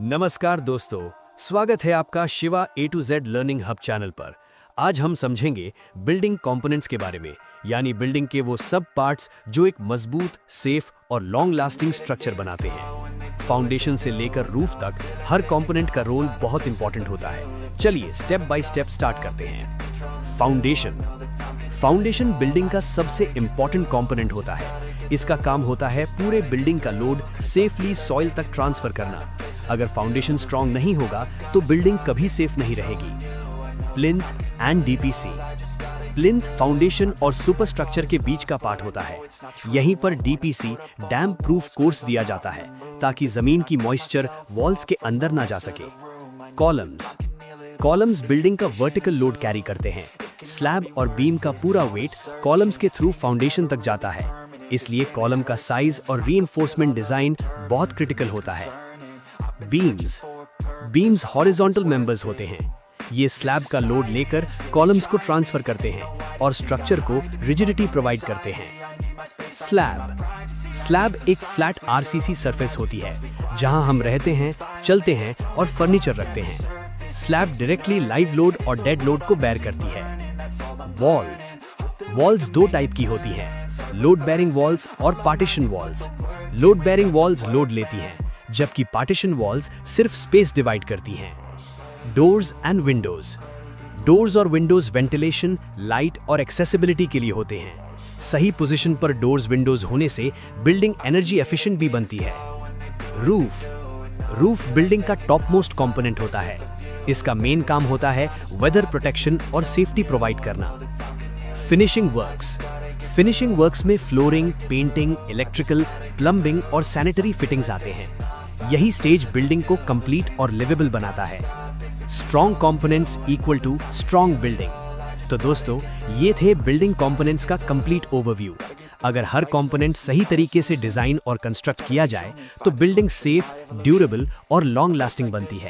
नमस्कार दोस्तों, स्वागत है आपका Shiva A to Z learning hub channel पर। आज हम समझेंगे बिल्डिंग कंपोनेंट्स के बारे में, यानी बिल्डिंग के वो सब पार्ट्स जो एक मजबूत, सेफ और लॉन्ग लास्टिंग स्ट्रक्चर बनाते हैं। फाउंडेशन से लेकर रूफ तक हर कंपोनेंट का रोल बहुत इंपॉर्टेंट होता है। चलिए स्टेप बाय स्टेप स्टार्ट करते हैं। फाउंडेशन बिल्डिंग का सबसे इंपॉर्टेंट कंपोनेंट होता है। इसका काम होता है पूरे बिल्डिंग का लोड सेफली सॉइल तक ट्रांसफर करना। अगर फाउंडेशन स्ट्रांग नहीं होगा तो बिल्डिंग कभी सेफ नहीं रहेगी। Plinth and DPC. Plinth foundation और सुपरस्ट्रक्चर के बीच का पार्ट होता है। यहीं पर डीपीसी डैम्प प्रूफ कोर्स दिया जाता है ताकि जमीन की मॉइस्चर वॉल्स के अंदर ना जा सके। कॉलम्स बिल्डिंग का वर्टिकल लोड कैरी करते हैं। स्लैब और बीम का पूरा वेट कॉलम्स के थ्रू फाउंडेशन तक जाता है, इसलिए कॉलम का साइज और रीइंफोर्समेंट डिजाइन बहुत क्रिटिकल होता है। बीम्स हॉरिजॉन्टल मेंबर्स होते हैं। ये स्लैब का लोड लेकर कॉलम्स को ट्रांसफर करते हैं और स्ट्रक्चर को रिजिडिटी प्रोवाइड करते हैं। स्लैब एक फ्लैट आरसीसी सरफेस होती है जहां हम रहते हैं, चलते हैं और फर्नीचर रखते हैं। स्लैब डायरेक्टली लाइव लोड और डेड लोड को बेयर करती है। वॉल्स दो टाइप की होती हैं, लोड बेयरिंग वॉल्स और partition walls. Load bearing walls load लेती हैं, जबकि पार्टीशन वॉल्स सिर्फ स्पेस डिवाइड करती हैं। डोर्स और विंडोज वेंटिलेशन, लाइट और एक्सेसिबिलिटी के लिए होते हैं। सही पोजीशन पर डोर्स विंडोज होने से बिल्डिंग एनर्जी एफिशिएंट भी बनती है। रूफ बिल्डिंग का टॉप मोस्ट कंपोनेंट होता है। इसका मेन काम होता है वेदर प्रोटेक्शन और सेफ्टी प्रोवाइड करना। फिनिशिंग वर्क्स में फ्लोरिंग, पेंटिंग, इलेक्ट्रिकल, प्लम्बिंग और सैनिटरी फिटिंग्स आते हैं। यही स्टेज बिल्डिंग को कंप्लीट और लिवेबल बनाता है। Strong components equal to strong building. तो दोस्तों, ये थे बिल्डिंग कंपोनेंट्स का कंप्लीट ओवरव्यू। अगर हर कंपोनेंट सही तरीके से डिजाइन और कंस्ट्रक्ट किया जाए तो बिल्डिंग सेफ, ड्यूरेबल और लॉन्ग लास्टिंग बनती है।